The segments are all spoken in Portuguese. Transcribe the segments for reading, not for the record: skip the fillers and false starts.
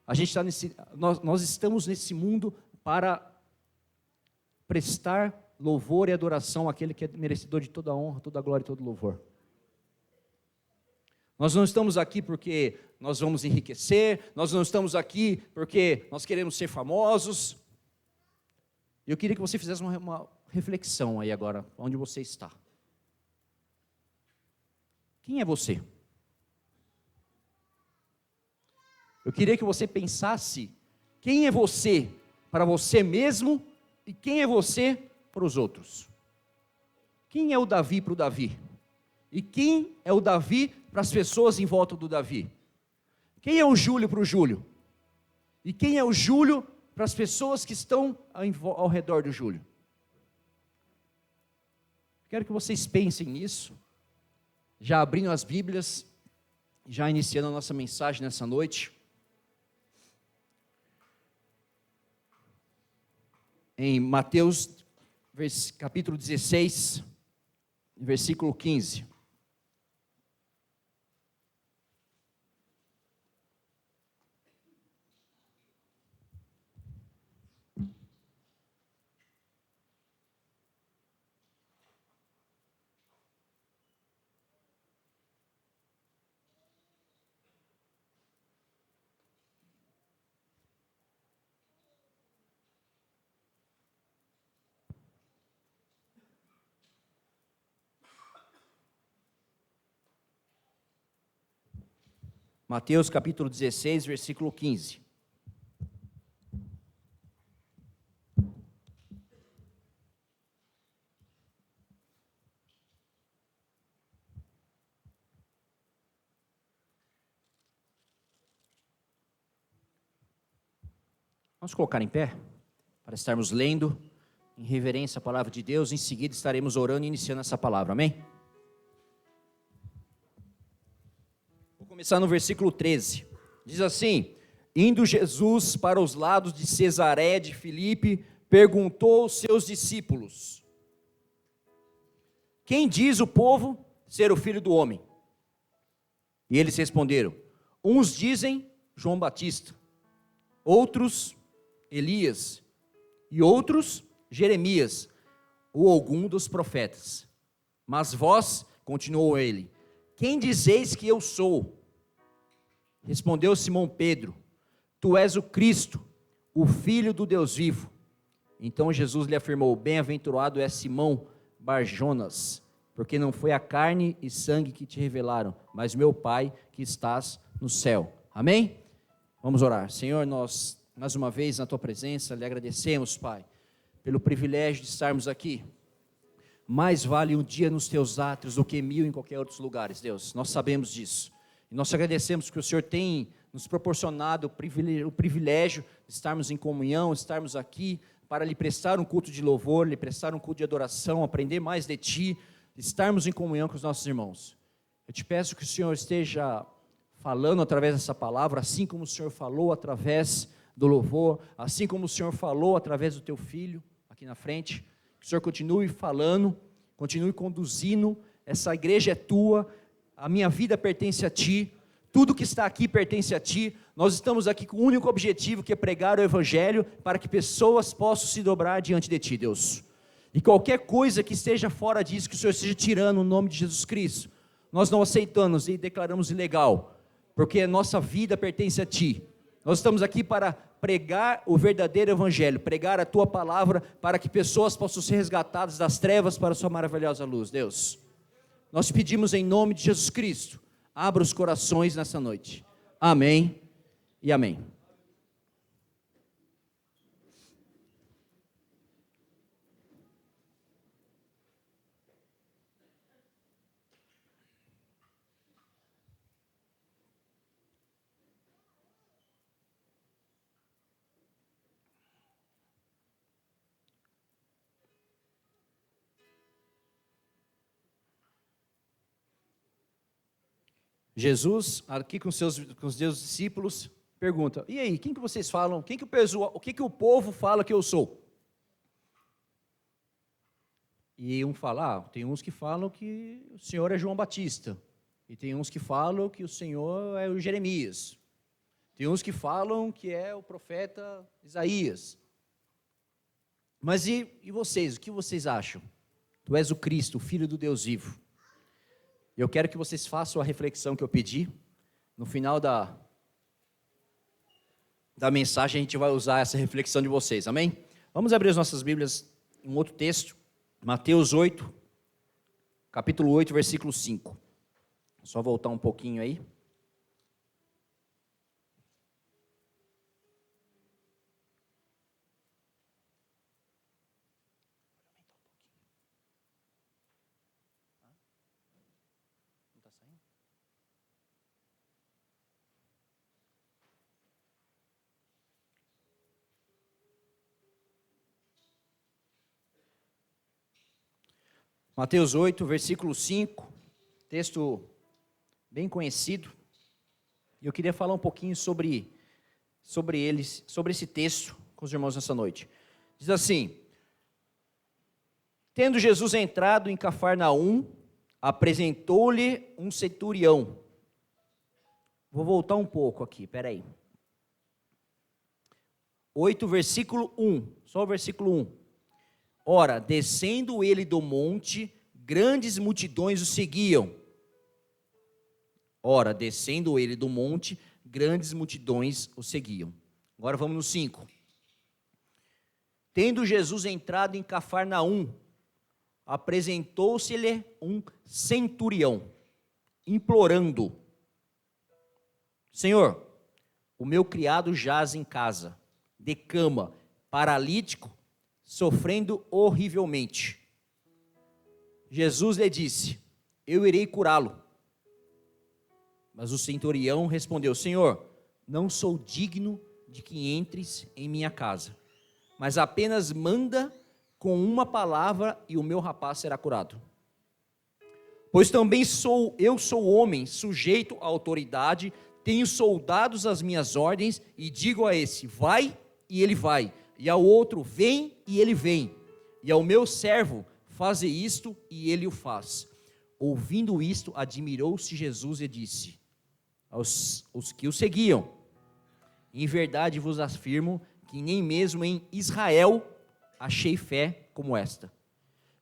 Nós estamos nesse mundo para prestar louvor e adoração àquele que é merecedor de toda a honra, toda a glória e todo o louvor. Nós não estamos aqui porque nós vamos enriquecer, nós não estamos aqui porque nós queremos ser famosos. Eu queria que você fizesse uma reflexão aí agora, onde você está. Quem é você? Eu queria que você pensasse, quem é você para você mesmo e quem é você para os outros? Quem é o Davi para o Davi? E quem é o Davi para as pessoas em volta do Davi? Quem é o Júlio para o Júlio? E quem é o Júlio para as pessoas que estão ao redor do Júlio? Quero que vocês pensem nisso, já abrindo as Bíblias, já iniciando a nossa mensagem nessa noite. Em Mateus, capítulo 16, versículo 15. Mateus capítulo 16, versículo 15. Vamos colocar em pé, para estarmos lendo, em reverência à palavra de Deus. Em seguida estaremos orando e iniciando essa palavra, amém? Vou começar no versículo 13, diz assim: indo Jesus para os lados de Cesareia de Filipe, perguntou aos seus discípulos: quem diz o povo ser o Filho do Homem? E eles responderam: uns dizem João Batista, outros Elias, e outros Jeremias, ou algum dos profetas. Mas vós, continuou ele, quem dizeis que eu sou? Respondeu Simão Pedro: tu és o Cristo, o Filho do Deus vivo. Então Jesus lhe afirmou: bem-aventurado é Simão Barjonas, porque não foi a carne e sangue que te revelaram, mas meu Pai que estás no céu. Amém? Vamos orar. Senhor, nós, mais uma vez na tua presença, lhe agradecemos, Pai, pelo privilégio de estarmos aqui. Mais vale um dia nos teus átrios do que 1000 em qualquer outros lugares, Deus. Nós sabemos disso. E nós te agradecemos que o Senhor tem nos proporcionado o privilégio de estarmos em comunhão, estarmos aqui para lhe prestar um culto de louvor, lhe prestar um culto de adoração, aprender mais de ti, estarmos em comunhão com os nossos irmãos. Eu te peço que o Senhor esteja falando através dessa palavra, assim como o Senhor falou através do louvor, assim como o Senhor falou através do teu filho, aqui na frente. Que o Senhor continue falando, continue conduzindo. Essa igreja é tua, a minha vida pertence a ti, tudo que está aqui pertence a ti. Nós estamos aqui com o único objetivo, que é pregar o evangelho, para que pessoas possam se dobrar diante de ti, Deus. E qualquer coisa que esteja fora disso, que o Senhor esteja tirando no nome de Jesus Cristo, nós não aceitamos e declaramos ilegal, porque a nossa vida pertence a ti. Nós estamos aqui para pregar o verdadeiro evangelho, pregar a tua palavra, para que pessoas possam ser resgatadas das trevas para a sua maravilhosa luz, Deus. Nós te pedimos em nome de Jesus Cristo, abra os corações nessa noite. Amém e amém. Jesus, aqui com os seus discípulos, pergunta: e aí, quem que vocês falam? O que o povo fala que eu sou? E um fala: tem uns que falam que o Senhor é João Batista, e tem uns que falam que o Senhor é o Jeremias, Tem uns que falam que é o profeta Isaías. Mas e vocês? O que vocês acham? Tu és o Cristo, o Filho do Deus vivo. Eu quero que vocês façam a reflexão que eu pedi. No final da mensagem, a gente vai usar essa reflexão de vocês, amém? Vamos abrir as nossas Bíblias em um outro texto. Mateus 8, capítulo 8, versículo 5. Só voltar um pouquinho aí. Mateus 8, versículo 5, texto bem conhecido. E eu queria falar um pouquinho sobre esse texto com os irmãos nessa noite. Diz assim: tendo Jesus entrado em Cafarnaum, apresentou-lhe um centurião. Vou voltar um pouco aqui, peraí. 8, versículo 1, só o versículo 1. Ora, descendo ele do monte, grandes multidões o seguiam. Ora, descendo ele do monte, grandes multidões o seguiam. Agora vamos no 5. Tendo Jesus entrado em Cafarnaum, apresentou-se-lhe um centurião, implorando: Senhor, o meu criado jaz em casa, de cama, paralítico, sofrendo horrivelmente. Jesus lhe disse: eu irei curá-lo. Mas o centurião respondeu: Senhor, não sou digno de que entres em minha casa, mas apenas manda com uma palavra e o meu rapaz será curado. Pois também eu sou homem, sujeito à autoridade, tenho soldados às minhas ordens, e digo a esse: vai, e ele vai, e ao outro: vem, e ele vem, e ao meu servo: faze isto, e ele o faz. Ouvindo isto, admirou-se Jesus e disse aos que o seguiam: em verdade vos afirmo que nem mesmo em Israel achei fé como esta.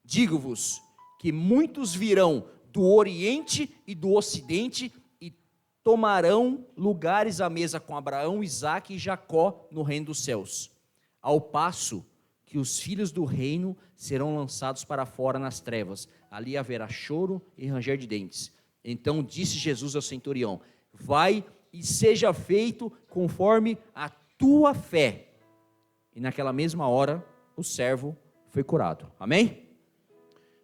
Digo-vos que muitos virão do Oriente e do Ocidente e tomarão lugares à mesa com Abraão, Isaque e Jacó no reino dos céus, ao passo que os filhos do reino serão lançados para fora nas trevas. Ali haverá choro e ranger de dentes. Então disse Jesus ao centurião: vai e seja feito conforme a tua fé. E naquela mesma hora o servo foi curado. Amém?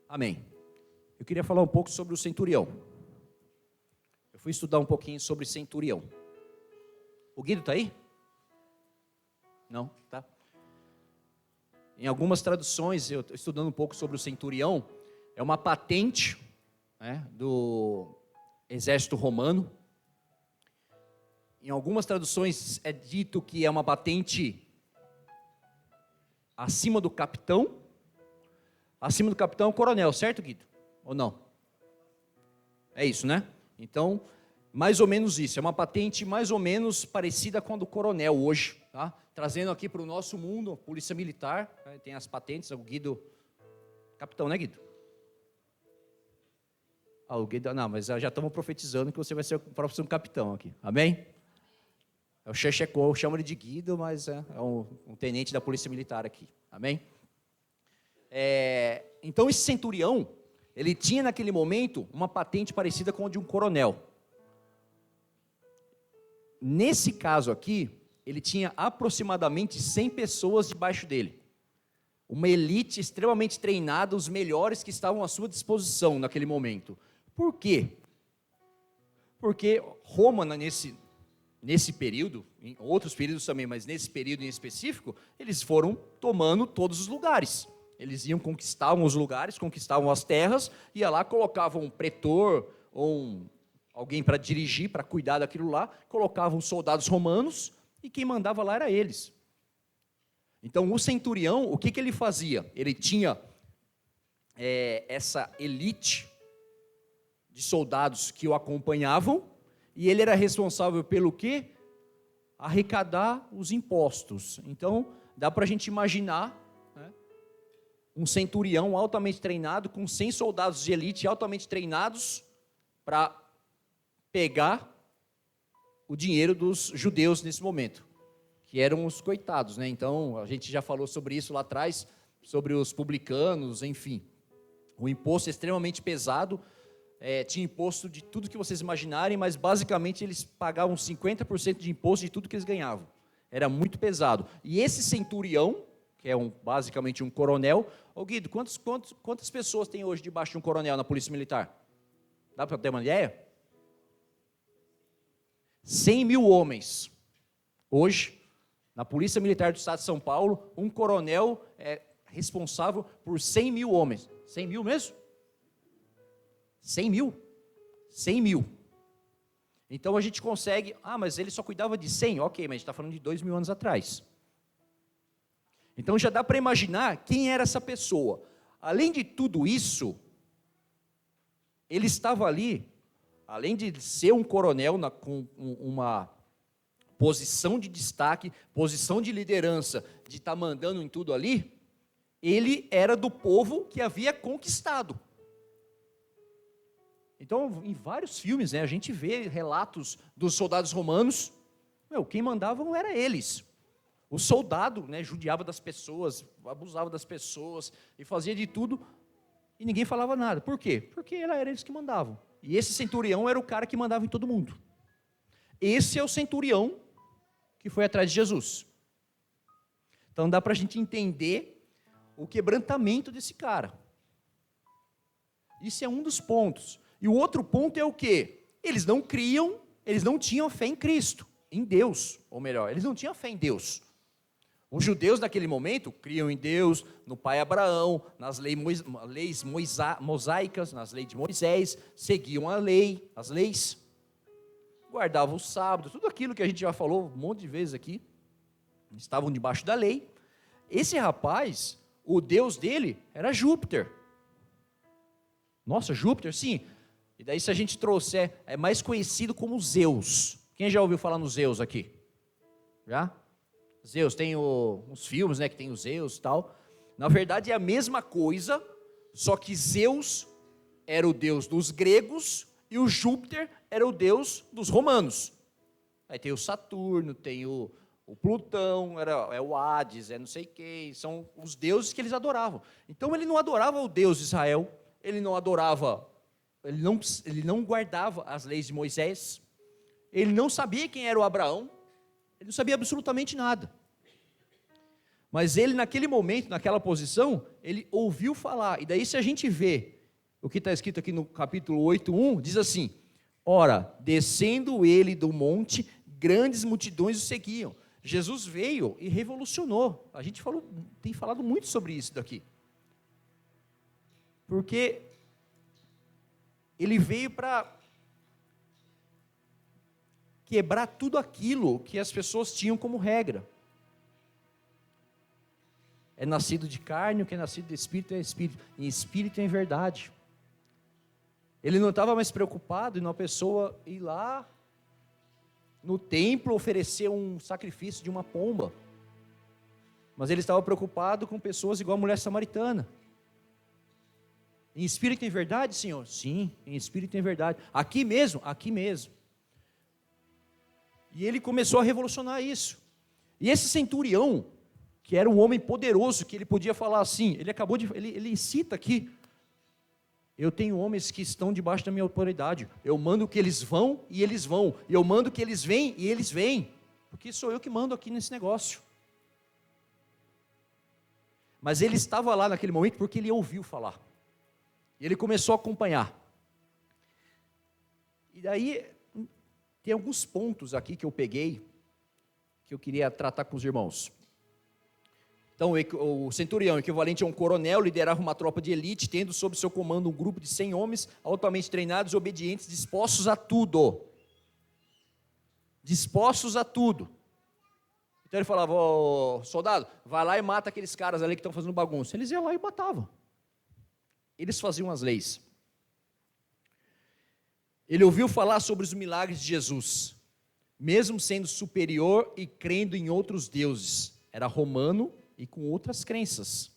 Amém. Eu queria falar um pouco sobre o centurião. Eu fui estudar um pouquinho sobre centurião. O Guido está aí? Não, tá. Em algumas traduções, eu estou estudando um pouco sobre o centurião, é uma patente, né, do exército romano. Em algumas traduções é dito que é uma patente acima do capitão. Acima do capitão é o coronel, certo, Guido? Ou não? É isso, né? Então, mais ou menos isso. É uma patente mais ou menos parecida com a do coronel hoje, tá? Trazendo aqui para o nosso mundo, polícia militar, tem as patentes, o Guido, capitão, né, Guido? O Guido, não, mas já estamos profetizando que você vai ser o próximo capitão aqui, amém? É o Chechecô, eu chamo ele de Guido, mas é um tenente da polícia militar aqui, amém? Então esse centurião, ele tinha naquele momento uma patente parecida com a de um coronel. Nesse caso aqui, ele tinha aproximadamente 100 pessoas debaixo dele. Uma elite extremamente treinada, os melhores que estavam à sua disposição naquele momento. Por quê? Porque Roma, nesse período, em outros períodos também, mas nesse período em específico, eles foram tomando todos os lugares. Eles iam, conquistavam os lugares, conquistavam as terras, ia lá, colocavam um pretor, ou alguém para dirigir, para cuidar daquilo lá, colocavam soldados romanos, e quem mandava lá era eles. Então o centurião, o que ele fazia? Ele tinha essa elite de soldados que o acompanhavam, e ele era responsável pelo quê? arrecadar os impostos. Então, dá para a gente imaginar, né, um centurião altamente treinado, com 100 soldados de elite altamente treinados, para pegar o dinheiro dos judeus nesse momento, que eram os coitados, né? Então, a gente já falou sobre isso lá atrás, sobre os publicanos, enfim. O imposto é extremamente pesado, tinha imposto de tudo que vocês imaginarem, mas basicamente eles pagavam 50% de imposto de tudo que eles ganhavam. Era muito pesado. E esse centurião, que é basicamente um coronel, ô Guido, quantas pessoas tem hoje debaixo de um coronel na polícia militar? Dá para ter uma ideia? 100 mil homens. Hoje, na Polícia Militar do Estado de São Paulo, um coronel é responsável por 100 mil homens. 100 mil mesmo? 100 mil? 100 mil. Então a gente consegue, mas ele só cuidava de 100, ok, mas a gente está falando de 2.000 anos atrás. Então já dá para imaginar quem era essa pessoa. Além de tudo isso, ele estava ali, além de ser um coronel com uma posição de destaque, posição de liderança, de estar mandando em tudo ali, ele era do povo que havia conquistado. Então, em vários filmes, né, a gente vê relatos dos soldados romanos, quem mandavam era eles. O soldado, né, judiava das pessoas, abusava das pessoas, e fazia de tudo, e ninguém falava nada. Por quê? Porque era eles que mandavam. E esse centurião era o cara que mandava em todo mundo. Esse é o centurião que foi atrás de Jesus. Então dá para a gente entender o quebrantamento desse cara. Isso é um dos pontos. E o outro ponto é o quê? Eles não tinham fé em Cristo, em Deus, ou melhor, eles não tinham fé em Deus. Os judeus naquele momento criam em Deus, no pai Abraão, nas leis mosaicas, nas leis de Moisés, seguiam a lei, as leis, guardavam o sábado, tudo aquilo que a gente já falou um monte de vezes aqui, estavam debaixo da lei. Esse rapaz, o Deus dele era Júpiter. Nossa, Júpiter, sim. E daí se a gente trouxer, é mais conhecido como Zeus. Quem já ouviu falar no Zeus aqui? Já? Zeus, tem uns filmes, né, que tem o Zeus e tal. Na verdade é a mesma coisa, só que Zeus era o deus dos gregos e o Júpiter era o deus dos romanos. Aí tem o Saturno, tem o Plutão, é o Hades, é não sei quem, são os deuses que eles adoravam. Então ele não adorava o Deus de Israel, ele não guardava as leis de Moisés, ele não sabia quem era o Abraão, ele não sabia absolutamente nada. Mas ele naquele momento, naquela posição, ele ouviu falar. E daí se a gente vê o que está escrito aqui no capítulo 8:1, diz assim: ora, descendo ele do monte, grandes multidões o seguiam. Jesus veio e revolucionou. A gente tem falado muito sobre isso daqui. Porque ele veio para quebrar tudo aquilo que as pessoas tinham como regra. É nascido de carne, o que é nascido de espírito é espírito. Em espírito é em verdade. Ele não estava mais preocupado em uma pessoa ir lá no templo oferecer um sacrifício de uma pomba. Mas ele estava preocupado com pessoas igual a mulher samaritana. Em espírito em verdade, Senhor? Sim, em espírito em verdade. Aqui mesmo? Aqui mesmo. E ele começou a revolucionar isso. E esse centurião, que era um homem poderoso, que ele podia falar assim, ele cita aqui: eu tenho homens que estão debaixo da minha autoridade, eu mando que eles vão e eles vão, e eu mando que eles vêm e eles vêm, porque sou eu que mando aqui nesse negócio. Mas ele estava lá naquele momento porque ele ouviu falar, e ele começou a acompanhar. E daí, tem alguns pontos aqui que eu peguei, que eu queria tratar com os irmãos. Então, o centurião, equivalente a um coronel, liderava uma tropa de elite, tendo sob seu comando um grupo de 100 homens, altamente treinados, obedientes, dispostos a tudo. Dispostos a tudo. Então ele falava: soldado, vai lá e mata aqueles caras ali que estão fazendo bagunça. Eles iam lá e matavam. Eles faziam as leis. Ele ouviu falar sobre os milagres de Jesus. mesmo sendo superior e crendo em outros deuses. Era romano e com outras crenças.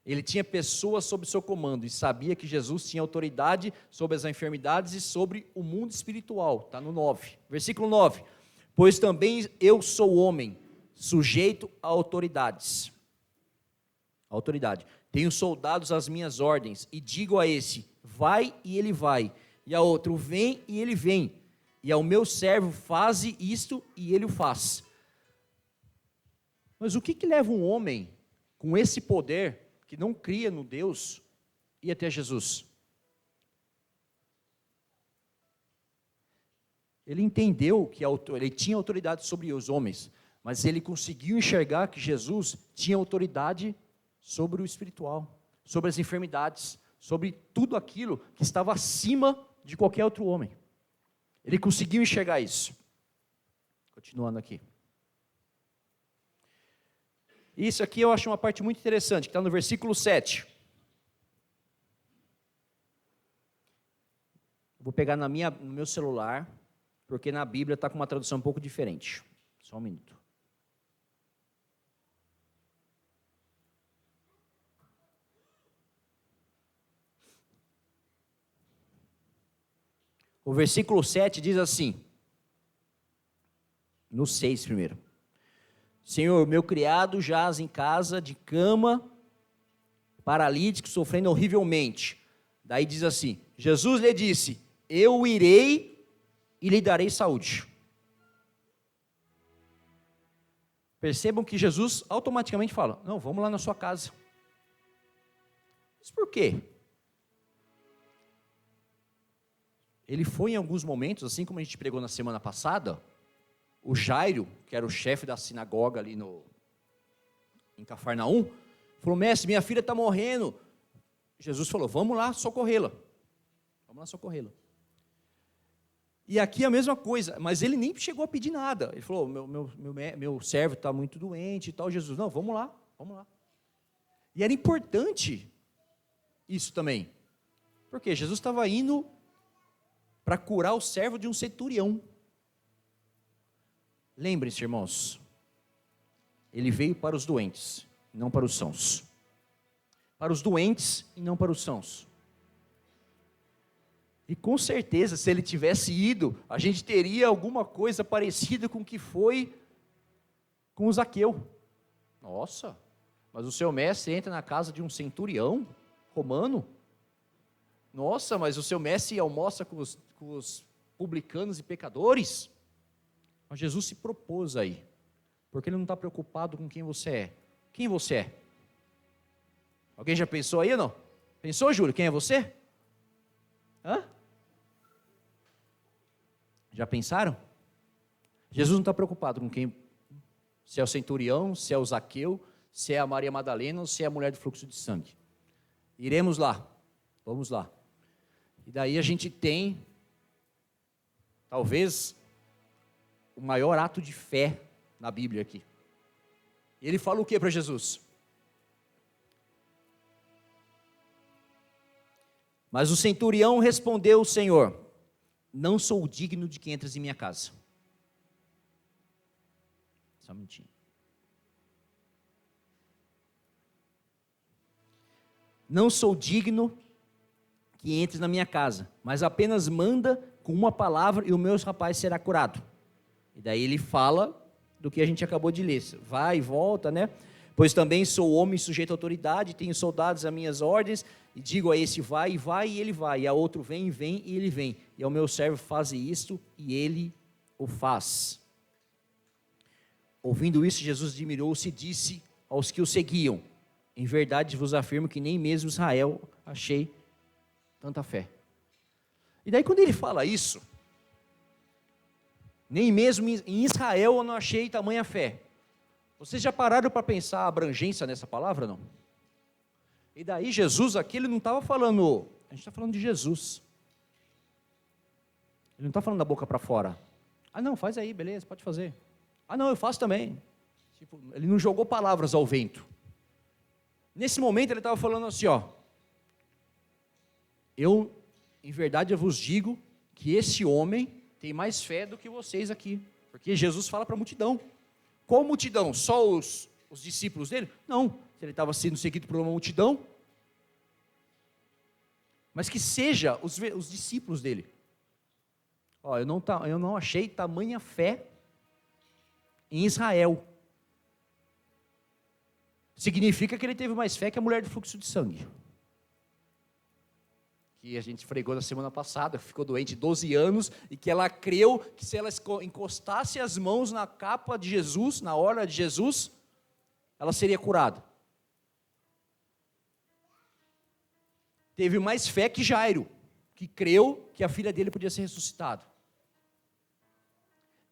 Ele tinha pessoas sob seu comando e sabia que Jesus tinha autoridade sobre as enfermidades e sobre o mundo espiritual. Está no 9. Versículo 9. Pois também eu sou homem, sujeito a autoridades. Autoridade. Tenho soldados às minhas ordens e digo a esse, vai e ele vai. E a outro, vem e ele vem. E ao meu servo, faze isto e ele o faz. Mas o que leva um homem com esse poder, que não cria no Deus, ir até Jesus? Ele entendeu que ele tinha autoridade sobre os homens, mas ele conseguiu enxergar que Jesus tinha autoridade sobre o espiritual, sobre as enfermidades, sobre tudo aquilo que estava acima de qualquer outro homem. Ele conseguiu enxergar isso. Continuando aqui. Isso aqui eu acho uma parte muito interessante, que está no versículo 7. Vou pegar no meu celular, porque na Bíblia está com uma tradução um pouco diferente. Só um minuto. O versículo 7 diz assim, no 6 primeiro. Senhor, meu criado jaz em casa de cama, paralítico, sofrendo horrivelmente. Daí diz assim, Jesus lhe disse, eu irei e lhe darei saúde. Percebam que Jesus automaticamente fala, não, vamos lá na sua casa. Mas por quê? Ele foi em alguns momentos, assim como a gente pregou na semana passada, o Jairo, que era o chefe da sinagoga ali em Cafarnaum, falou, mestre, minha filha está morrendo. Jesus falou, vamos lá socorrê-la. Vamos lá socorrê-la. E aqui a mesma coisa, mas ele nem chegou a pedir nada. Ele falou, meu servo está muito doente e tal. Jesus, não, vamos lá, vamos lá. E era importante isso também. Porque Jesus estava indo para curar o servo de um centurião. Lembrem-se, irmãos, ele veio para os doentes, não para os sãos. Para os doentes e não para os sãos. E com certeza, se ele tivesse ido, a gente teria alguma coisa parecida com o que foi com o Zaqueu. Nossa, mas o seu mestre entra na casa de um centurião romano? Nossa, mas o seu mestre almoça com os publicanos e pecadores? Mas Jesus se propôs aí, porque ele não está preocupado com quem você é. Quem você é? Alguém já pensou aí ou não? Pensou, Júlio, quem é você? Hã? Já pensaram? Jesus não está preocupado com quem, se é o centurião, se é o Zaqueu, se é a Maria Madalena ou se é a mulher do fluxo de sangue. Iremos lá, vamos lá. E daí a gente tem, talvez, o maior ato de fé na Bíblia aqui. E ele fala o que para Jesus? Mas o centurião respondeu ao Senhor, não sou digno de que entres em minha casa. Só um minutinho. Não sou digno que entres na minha casa, mas apenas manda com uma palavra e o meu rapaz será curado. E daí ele fala do que a gente acabou de ler, vai e volta, né? Pois também sou homem sujeito à autoridade, tenho soldados às minhas ordens, e digo a esse vai e ele vai, e a outro vem e ele vem, e ao meu servo faze isto e ele o faz. Ouvindo isso, Jesus admirou-se e disse aos que o seguiam, em verdade vos afirmo que nem mesmo Israel achei tanta fé. E daí quando ele fala isso, nem mesmo em Israel eu não achei tamanha fé. Vocês já pararam para pensar a abrangência nessa palavra, não? E daí Jesus aqui, ele não estava falando, a gente está falando de Jesus. Ele não está falando da boca para fora. Ah não, faz aí, beleza, pode fazer. Ah não, eu faço também. Tipo, ele não jogou palavras ao vento. Nesse momento ele estava falando assim, ó. Em verdade eu vos digo que esse homem tem mais fé do que vocês aqui. Porque Jesus fala para a multidão. Qual multidão? Só os discípulos dele? Não, se ele estava sendo seguido por uma multidão. Mas que seja os discípulos dele. Ó, eu não achei tamanha fé em Israel. Significa que ele teve mais fé que a mulher do fluxo de sangue. Que a gente fregou na semana passada, ficou doente 12 anos, e que ela creu que se ela encostasse as mãos na capa de Jesus, na orla de Jesus, ela seria curada. Teve mais fé que Jairo, que creu que a filha dele podia ser ressuscitada.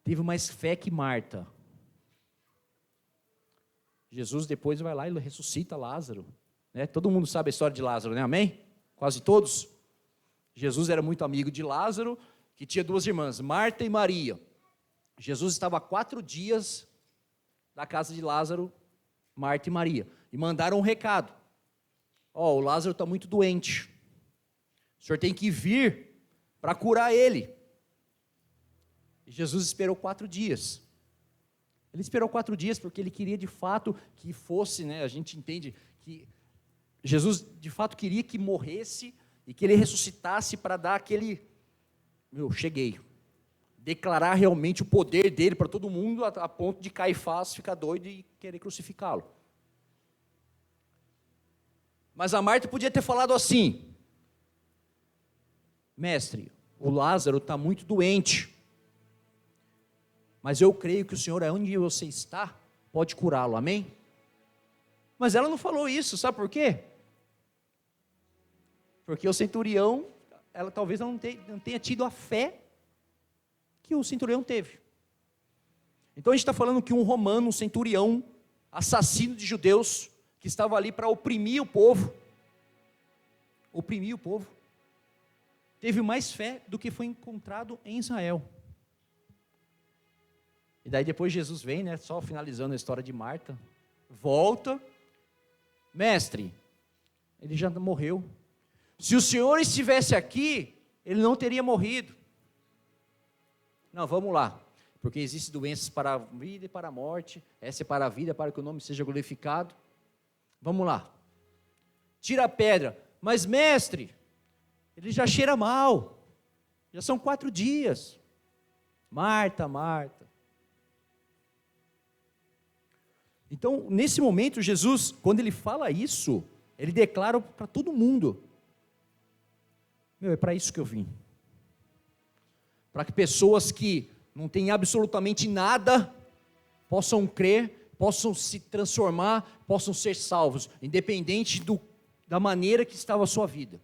Teve mais fé que Marta. Jesus depois vai lá e ressuscita Lázaro. Né? Todo mundo sabe a história de Lázaro, né? Amém? Quase todos. Jesus era muito amigo de Lázaro, que tinha duas irmãs, Marta e Maria. Jesus estava há 4 dias da casa de Lázaro, Marta e Maria. E mandaram um recado. Ó, o Lázaro está muito doente. O senhor tem que vir para curar ele. E Jesus esperou 4 dias. Ele esperou 4 dias porque ele queria de fato que fosse, né? A gente entende que Jesus de fato queria que morresse e que ele ressuscitasse para dar aquele, cheguei. Declarar realmente o poder dele para todo mundo, a ponto de Caifás ficar doido e querer crucificá-lo. Mas a Marta podia ter falado assim: mestre, o Lázaro está muito doente, mas eu creio que o Senhor, onde você está, pode curá-lo, amém? Mas ela não falou isso, sabe por quê? Porque o centurião, ela talvez não tenha tido a fé que o centurião teve. Então a gente está falando que um romano, um centurião, assassino de judeus, que estava ali para oprimir o povo, teve mais fé do que foi encontrado em Israel. E daí depois Jesus vem, né, só finalizando a história de Marta, volta, mestre, ele já morreu. Se o Senhor estivesse aqui, ele não teria morrido. Não, vamos lá, porque existem doenças para a vida e para a morte, essa é para a vida, para que o nome seja glorificado. Vamos lá, tira a pedra, mas mestre, ele já cheira mal, já são 4 dias, Marta. Então, nesse momento, Jesus, quando ele fala isso, ele declara para todo mundo, é para isso que eu vim, para que pessoas que não têm absolutamente nada, possam crer, possam se transformar, possam ser salvos, independente da maneira que estava a sua vida.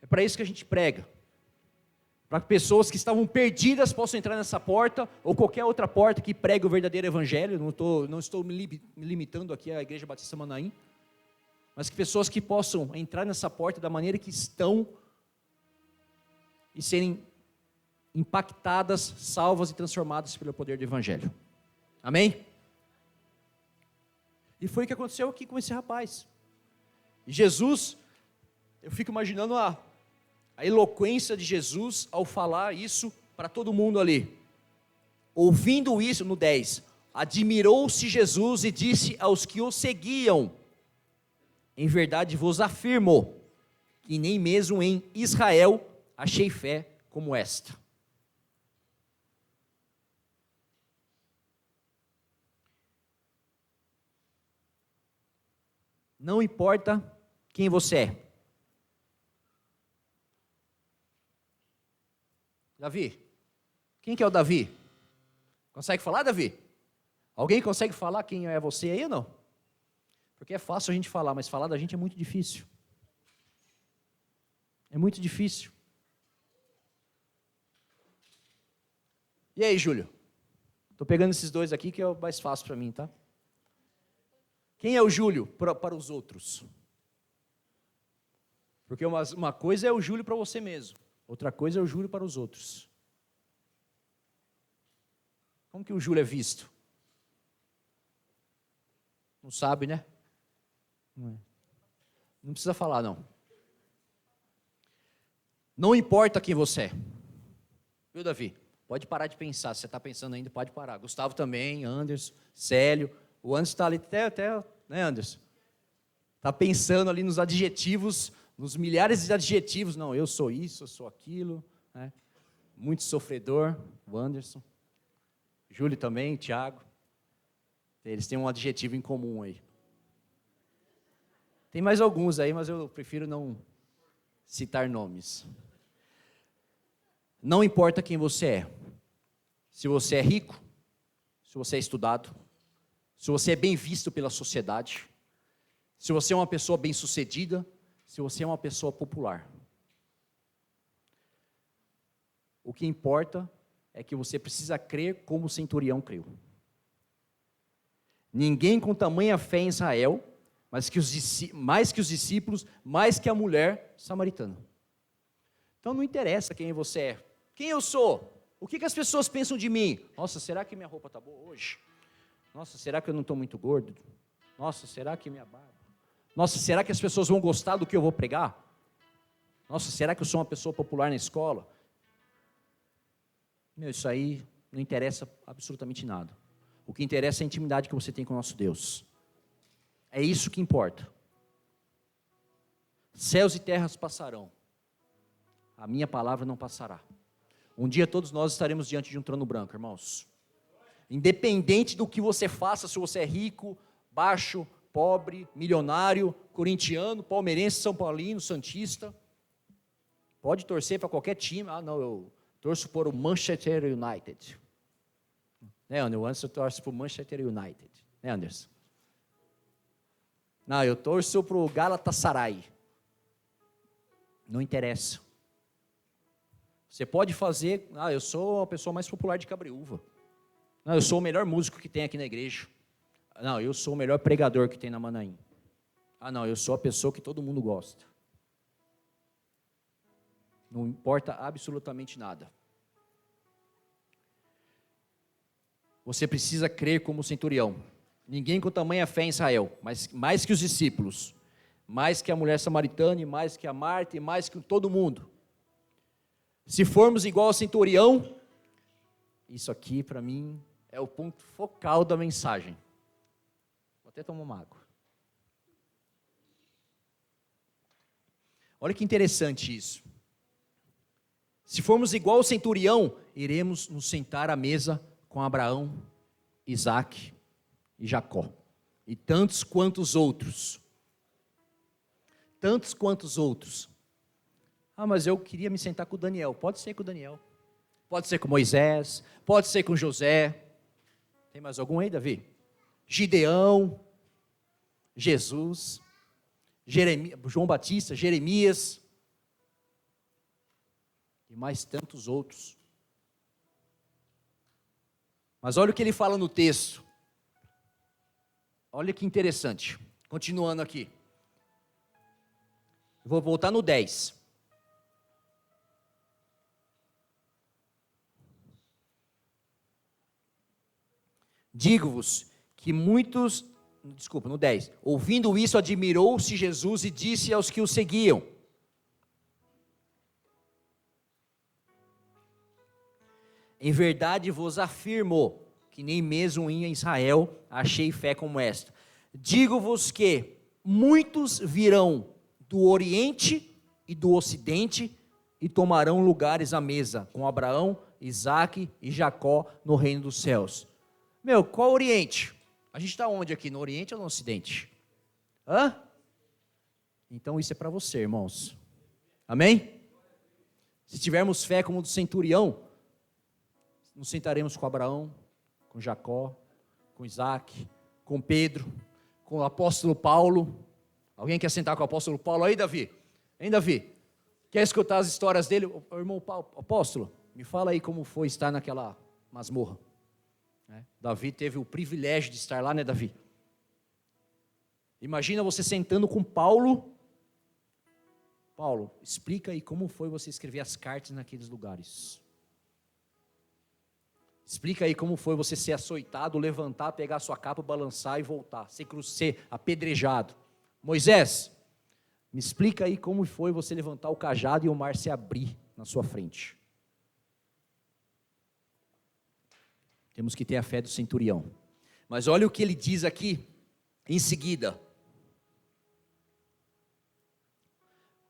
É para isso que a gente prega, para que pessoas que estavam perdidas possam entrar nessa porta, ou qualquer outra porta que pregue o verdadeiro evangelho. Não estou me limitando aqui à Igreja Batista Manaim, mas que pessoas que possam entrar nessa porta da maneira que estão, e serem impactadas, salvas e transformadas pelo poder do evangelho. Amém? E foi o que aconteceu aqui com esse rapaz. E Jesus, eu fico imaginando a eloquência de Jesus ao falar isso para todo mundo ali. Ouvindo isso, no 10, admirou-se Jesus e disse aos que o seguiam: em verdade vos afirmo, que nem mesmo em Israel achei fé como esta. Não importa quem você é. Davi, quem que é o Davi? Consegue falar, Davi? Alguém consegue falar quem é você aí ou não? Porque é fácil a gente falar, mas falar da gente é muito difícil. É muito difícil. E aí, Júlio? Estou pegando esses dois aqui que é o mais fácil para mim, tá? Quem é o Júlio para os outros? Porque uma coisa é o Júlio para você mesmo, outra coisa é o Júlio para os outros. Como que o Júlio é visto? Não sabe, né? Não precisa falar, não. Não importa quem você é. Viu, Davi? Pode parar de pensar. Se você está pensando ainda, pode parar. Gustavo também, Anderson, Célio. O Anderson está ali até, né, Anderson? Está pensando ali nos adjetivos, nos milhares de adjetivos. Não, eu sou isso, eu sou aquilo. Né? Muito sofredor, o Anderson. Júlio também, Tiago. Eles têm um adjetivo em comum aí. Tem mais alguns aí, mas eu prefiro não citar nomes. Não importa quem você é. Se você é rico, se você é estudado, se você é bem visto pela sociedade, se você é uma pessoa bem-sucedida, se você é uma pessoa popular. O que importa é que você precisa crer como o centurião creu. Ninguém com tamanha fé em Israel, mais que os discípulos, mais que a mulher samaritana. Então não interessa quem você é. Quem eu sou? O que as pessoas pensam de mim? Nossa, será que minha roupa está boa hoje? Nossa, será que eu não estou muito gordo? Nossa, será que minha barba? Nossa, será que as pessoas vão gostar do que eu vou pregar? Nossa, será que eu sou uma pessoa popular na escola? Isso aí não interessa absolutamente nada. O que interessa é a intimidade que você tem com o nosso Deus. É isso que importa. Céus e terras passarão. A minha palavra não passará. Um dia todos nós estaremos diante de um trono branco, irmãos. Independente do que você faça, se você é rico, baixo, pobre, milionário, corintiano, palmeirense, são paulino, santista. Pode torcer para qualquer time. Ah, não, eu torço por o Manchester United. Né, Anderson? Eu torço para o Manchester United. Né, Anderson? Não, eu torço para o Galatasaray. Não interessa. Você pode fazer, eu sou a pessoa mais popular de Cabreúva. Não, eu sou o melhor músico que tem aqui na igreja. Não, eu sou o melhor pregador que tem na Manaim. Não, eu sou a pessoa que todo mundo gosta. Não importa absolutamente nada. Você precisa crer como centurião. Ninguém com tamanha fé em Israel, mas mais que os discípulos, mais que a mulher samaritana, e mais que a Marta, e mais que todo mundo. Se formos igual ao centurião, isso aqui para mim é o ponto focal da mensagem. Vou até tomar uma água. Olha que interessante isso. Se formos igual ao centurião, iremos nos sentar à mesa com Abraão, Isaque e Jacó. E tantos quantos outros. Tantos quantos outros. Mas eu queria me sentar com o Daniel. Pode ser com o Daniel. Pode ser com Moisés. Pode ser com José. Tem mais algum aí, Davi? Gideão. Jesus. João Batista. Jeremias. E mais tantos outros. Mas olha o que ele fala no texto. Olha que interessante. Continuando aqui. Vou voltar no 10. Digo-vos que muitos, no 10, ouvindo isso, admirou-se Jesus e disse aos que o seguiam: em verdade vos afirmo que nem mesmo em Israel achei fé como esta. Digo-vos que muitos virão do Oriente e do Ocidente e tomarão lugares à mesa com Abraão, Isaque e Jacó no reino dos céus. Qual Oriente? A gente está onde aqui? No Oriente ou no Ocidente? Então isso é para você, irmãos. Amém? Se tivermos fé como do centurião, nos sentaremos com Abraão, com Jacó, com Isaque, com Pedro, com o apóstolo Paulo. Alguém quer sentar com o apóstolo Paulo aí, Davi? Hein, Davi? Quer escutar as histórias dele? O irmão Paulo, apóstolo, me fala aí como foi estar naquela masmorra. Davi teve o privilégio de estar lá, né, Davi? Imagina você sentando com Paulo. Paulo, explica aí como foi você escrever as cartas naqueles lugares. Explica aí como foi você ser açoitado, levantar, pegar a sua capa, balançar e voltar, ser apedrejado. Moisés, me explica aí como foi você levantar o cajado e o mar se abrir na sua frente. Temos que ter a fé do centurião. Mas olha o que ele diz aqui em seguida.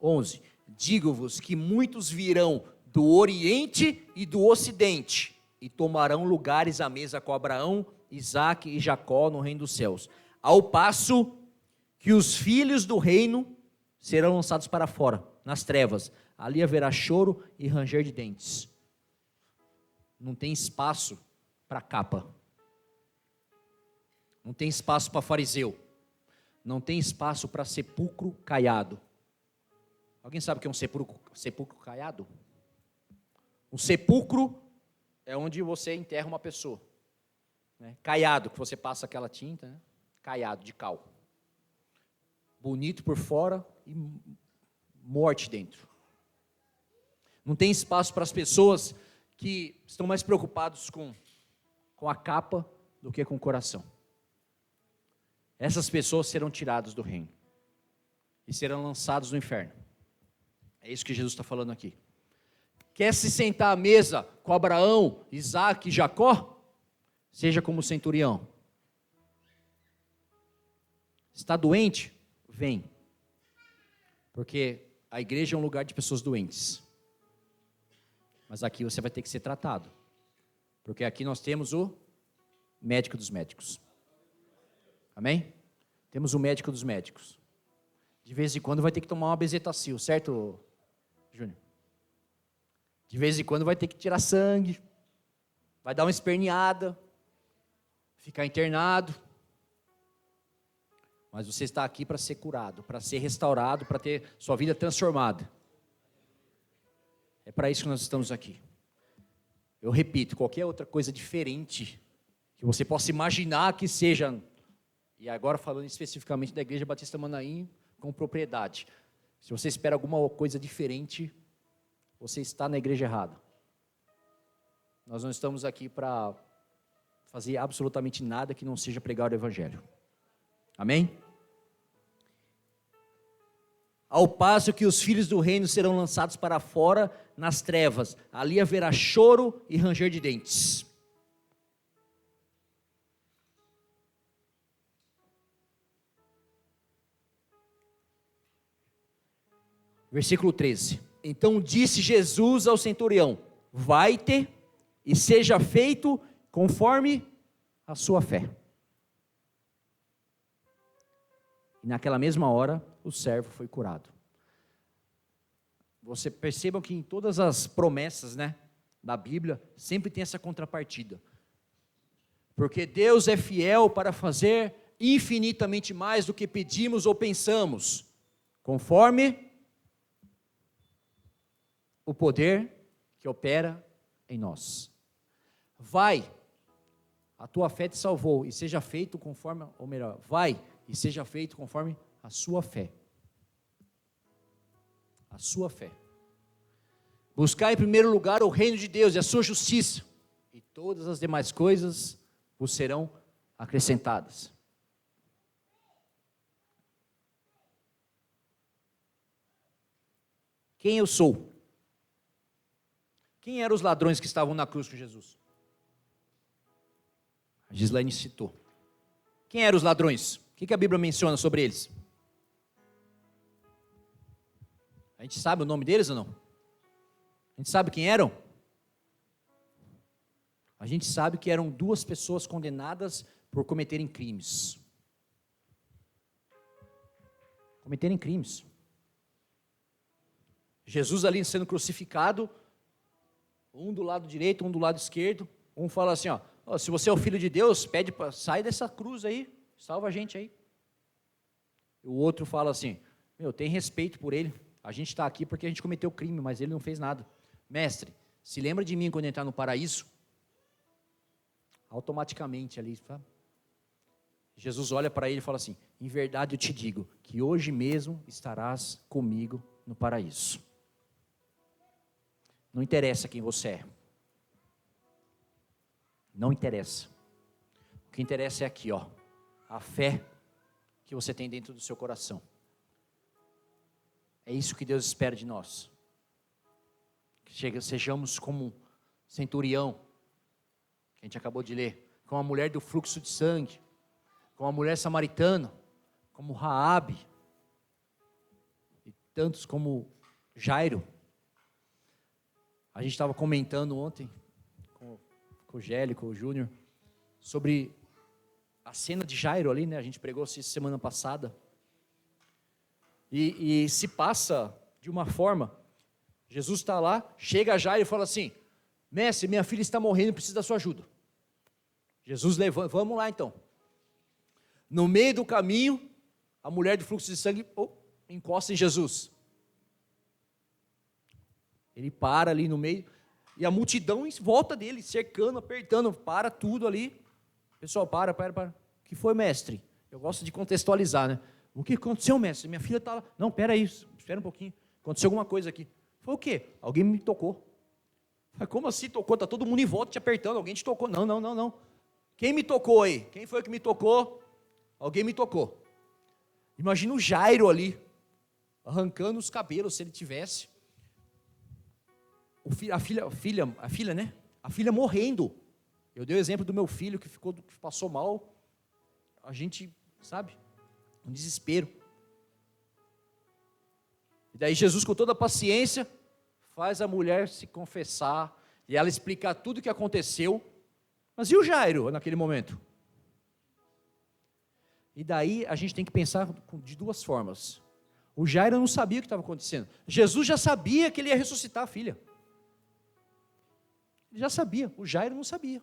11. Digo-vos que muitos virão do Oriente e do Ocidente e tomarão lugares à mesa com Abraão, Isaque e Jacó no reino dos céus. Ao passo que os filhos do reino serão lançados para fora, nas trevas. Ali haverá choro e ranger de dentes. Não tem espaço para capa. Não tem espaço para fariseu. Não tem espaço para sepulcro caiado. Alguém sabe o que é um sepulcro caiado? Um sepulcro é onde você enterra uma pessoa. Né? Caiado, que você passa aquela tinta, né? Caiado, de cal. Bonito por fora e morte dentro. Não tem espaço para as pessoas que estão mais preocupados com a capa do que com o coração. Essas pessoas serão tiradas do reino e serão lançados no inferno. É isso que Jesus está falando aqui. Quer se sentar à mesa com Abraão, Isaque e Jacó? Seja como o centurião. Está doente? Vem. Porque a igreja é um lugar de pessoas doentes. Mas aqui você vai ter que ser tratado. Porque aqui nós temos o médico dos médicos. Amém? Temos o médico dos médicos. De vez em quando vai ter que tomar uma bezetacil, certo, Júnior? De vez em quando vai ter que tirar sangue. Vai dar uma esperneada. Ficar internado. Mas você está aqui para ser curado, para ser restaurado, para ter sua vida transformada. É para isso que nós estamos aqui. Eu repito, qualquer outra coisa diferente que você possa imaginar que seja, e agora falando especificamente da Igreja Batista Manaim, com propriedade. Se você espera alguma coisa diferente, você está na igreja errada. Nós não estamos aqui para fazer absolutamente nada que não seja pregar o Evangelho. Amém? Ao passo que os filhos do reino serão lançados para fora nas trevas, ali haverá choro e ranger de dentes. Versículo 13. Então disse Jesus ao centurião: vai-te e seja feito conforme a sua fé. E naquela mesma hora, o servo foi curado. Você percebam que em todas as promessas, né, da Bíblia, sempre tem essa contrapartida. Porque Deus é fiel para fazer infinitamente mais do que pedimos ou pensamos, conforme o poder que opera em nós. Vai, a tua fé te salvou, e seja feito conforme, ou melhor, vai e seja feito conforme a sua fé. A sua fé. Buscar em primeiro lugar o reino de Deus e a sua justiça, e todas as demais coisas vos serão acrescentadas. Quem eu sou? Quem eram os ladrões que estavam na cruz com Jesus? A Gislaine citou. Quem eram os ladrões? O que a Bíblia menciona sobre eles? A gente sabe o nome deles ou não? A gente sabe quem eram? A gente sabe que eram duas pessoas condenadas por cometerem crimes. Cometerem crimes. Jesus ali sendo crucificado, um do lado direito, um do lado esquerdo. Um fala assim, ó, se você é o filho de Deus, pede para sai dessa cruz aí, salva a gente aí. E o outro fala assim, tem respeito por ele, a gente está aqui porque a gente cometeu crime, mas ele não fez nada. Mestre, se lembra de mim quando entrar no paraíso? Automaticamente ali, sabe? Jesus olha para ele e fala assim, em verdade eu te digo, que hoje mesmo estarás comigo no paraíso. Não interessa quem você é. Não interessa. O que interessa é aqui, ó, a fé que você tem dentro do seu coração. É isso que Deus espera de nós. Que sejamos como um centurião, que a gente acabou de ler, como a mulher do fluxo de sangue, como a mulher samaritana, como Raabe, e tantos como Jairo. A gente estava comentando ontem com o Gélio, com o Júnior, sobre a cena de Jairo ali, né? A gente pregou isso semana passada. E se passa de uma forma, Jesus está lá, chega a Jairo e fala assim: mestre, minha filha está morrendo, precisa da sua ajuda. Jesus levanta, vamos lá então. No meio do caminho, a mulher do fluxo de sangue encosta em Jesus. Ele para ali no meio, e a multidão em volta dele, cercando, apertando, para tudo ali. Pessoal, para. O que foi, mestre? Eu gosto de contextualizar, né? O que aconteceu, mestre? Minha filha está lá. Não, espera um pouquinho. Aconteceu alguma coisa aqui. Foi o quê? Alguém me tocou. Falei, como assim tocou? Está todo mundo em volta te apertando, alguém te tocou. Não. Quem me tocou aí? Quem foi que me tocou? Alguém me tocou. Imagina o Jairo ali, arrancando os cabelos, se ele tivesse. A filha, né? A filha morrendo. Eu dei o exemplo do meu filho que passou mal. A gente, sabe? Um desespero. E daí Jesus, com toda a paciência, faz a mulher se confessar, e ela explicar tudo o que aconteceu. Mas e o Jairo naquele momento? E daí a gente tem que pensar de duas formas. O Jairo não sabia o que estava acontecendo. Jesus já sabia que ele ia ressuscitar a filha. Ele já sabia, o Jairo não sabia.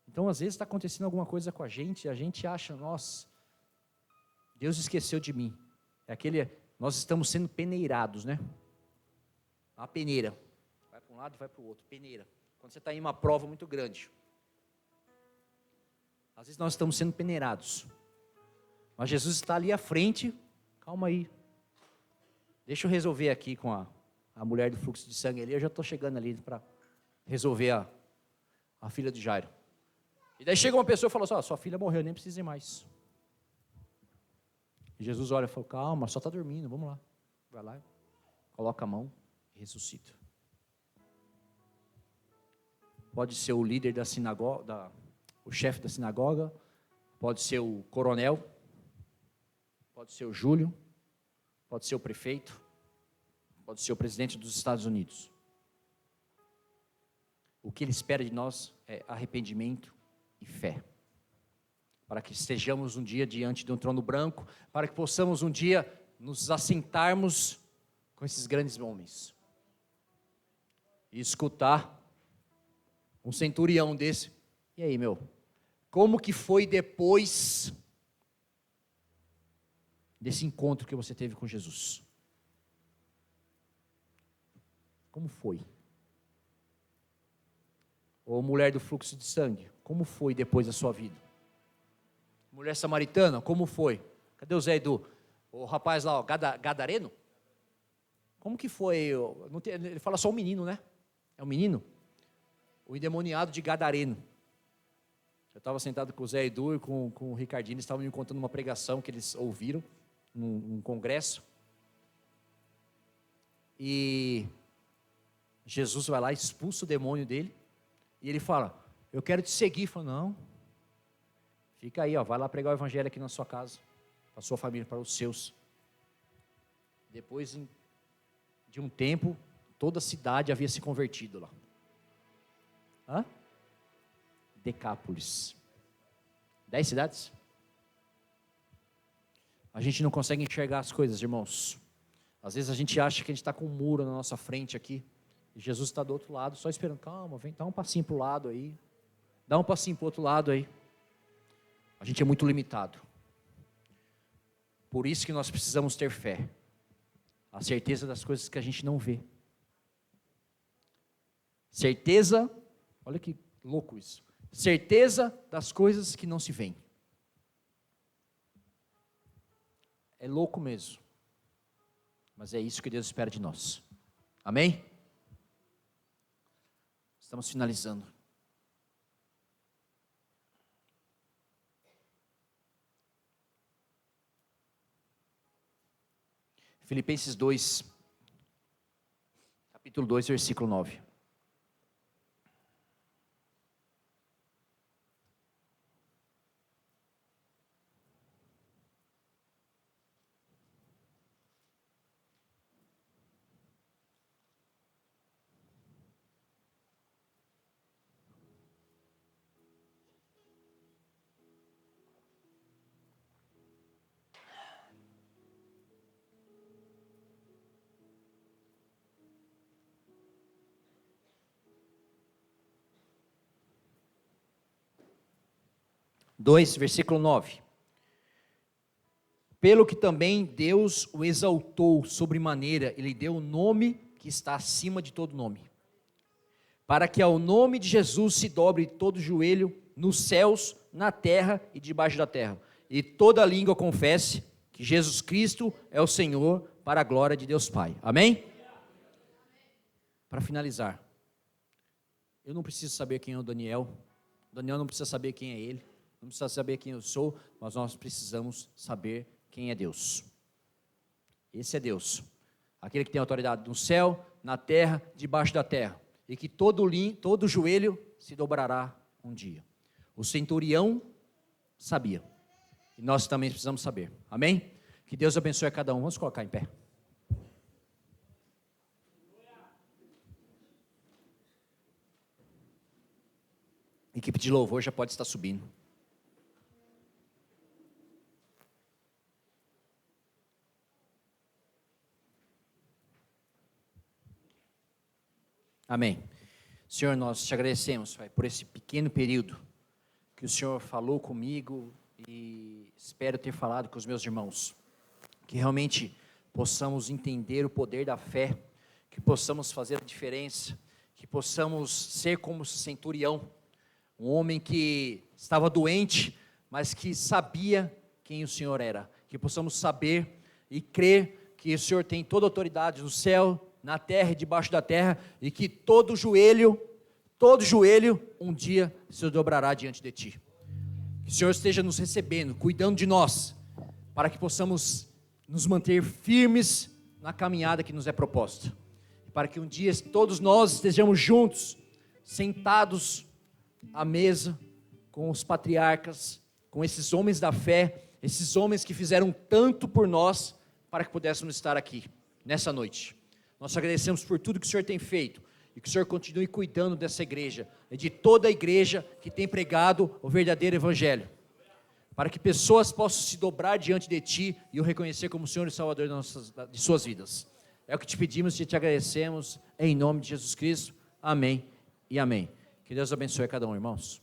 Então, às vezes está acontecendo alguma coisa com a gente, e a gente acha, nossa, Deus esqueceu de mim. Nós estamos sendo peneirados, né? A peneira. Vai para um lado e vai para o outro, peneira. Quando você está em uma prova muito grande. Às vezes nós estamos sendo peneirados. Mas Jesus está ali à frente, calma aí. Deixa eu resolver aqui com a mulher do fluxo de sangue ali, eu já estou chegando ali para resolver a filha de Jairo. E daí chega uma pessoa e fala assim: sua filha morreu, nem precisa ir mais. E Jesus olha e fala: calma, só está dormindo, vamos lá. Vai lá, coloca a mão e ressuscita. Pode ser o líder da sinagoga, o chefe da sinagoga, pode ser o coronel, pode ser o Júlio, pode ser o prefeito, pode ser o presidente dos Estados Unidos. O que ele espera de nós é arrependimento e fé, para que estejamos um dia diante de um trono branco, para que possamos um dia nos assentarmos com esses grandes homens, e escutar um centurião desse: e aí, como que foi depois desse encontro que você teve com Jesus? Como foi? Ou mulher do fluxo de sangue, como foi depois da sua vida? Mulher samaritana, como foi? Cadê o Zé Edu? O rapaz lá, gadareno? Como que foi? Ele fala só o menino, né? É o menino? O endemoniado de Gadareno. Eu estava sentado com o Zé Edu e com o Ricardinho, eles estavam me contando uma pregação que eles ouviram num congresso. E Jesus vai lá, expulsa o demônio dele, e ele fala: eu quero te seguir. Ele fala: não, fica aí, vai lá pregar o evangelho aqui na sua casa, para a sua família, para os seus. Depois de um tempo, toda a cidade havia se convertido lá. Decápolis. 10 cidades? A gente não consegue enxergar as coisas, irmãos. Às vezes a gente acha que a gente está com um muro na nossa frente aqui, e Jesus está do outro lado, só esperando. Calma, vem, dá um passinho para o lado aí, dá um passinho para o outro lado aí. A gente é muito limitado. Por isso que nós precisamos ter fé, a certeza das coisas que a gente não vê. Certeza, olha que louco isso. Certeza das coisas que não se veem. É louco mesmo. Mas é isso que Deus espera de nós. Amém? Estamos finalizando. Filipenses 2, capítulo 2, versículo 9. 2, versículo 9. Pelo que também Deus o exaltou sobremaneira, Ele deu o nome que está acima de todo nome, para que ao nome de Jesus se dobre todo joelho nos céus, na terra e debaixo da terra, e toda língua confesse que Jesus Cristo é o Senhor, para a glória de Deus Pai. Amém? Para finalizar, eu não preciso saber quem é o Daniel não precisa saber quem é ele, não precisa saber quem eu sou, mas nós precisamos saber quem é Deus. Esse é Deus, aquele que tem autoridade no céu, na terra, debaixo da terra, e que todo joelho se dobrará um dia. O centurião sabia, e nós também precisamos saber. Amém? Que Deus abençoe a cada um. Vamos colocar em pé. Equipe de louvor já pode estar subindo. Amém. Senhor, nós te agradecemos, Pai, por esse pequeno período que o Senhor falou comigo e espero ter falado com os meus irmãos. Que realmente possamos entender o poder da fé, que possamos fazer a diferença, que possamos ser como o centurião, um homem que estava doente, mas que sabia quem o Senhor era. Que possamos saber e crer que o Senhor tem toda a autoridade no céu, na terra e debaixo da terra, e que todo joelho um dia se dobrará diante de Ti. Que o Senhor esteja nos recebendo, cuidando de nós, para que possamos nos manter firmes na caminhada que nos é proposta, para que um dia todos nós estejamos juntos, sentados à mesa, com os patriarcas, com esses homens da fé, esses homens que fizeram tanto por nós, para que pudéssemos estar aqui, nessa noite. Nós agradecemos por tudo que o Senhor tem feito, e que o Senhor continue cuidando dessa igreja, e de toda a igreja que tem pregado o verdadeiro evangelho, para que pessoas possam se dobrar diante de Ti, e o reconhecer como Senhor e Salvador de suas vidas. É o que te pedimos e te agradecemos, em nome de Jesus Cristo, amém e amém. Que Deus abençoe a cada um, irmãos.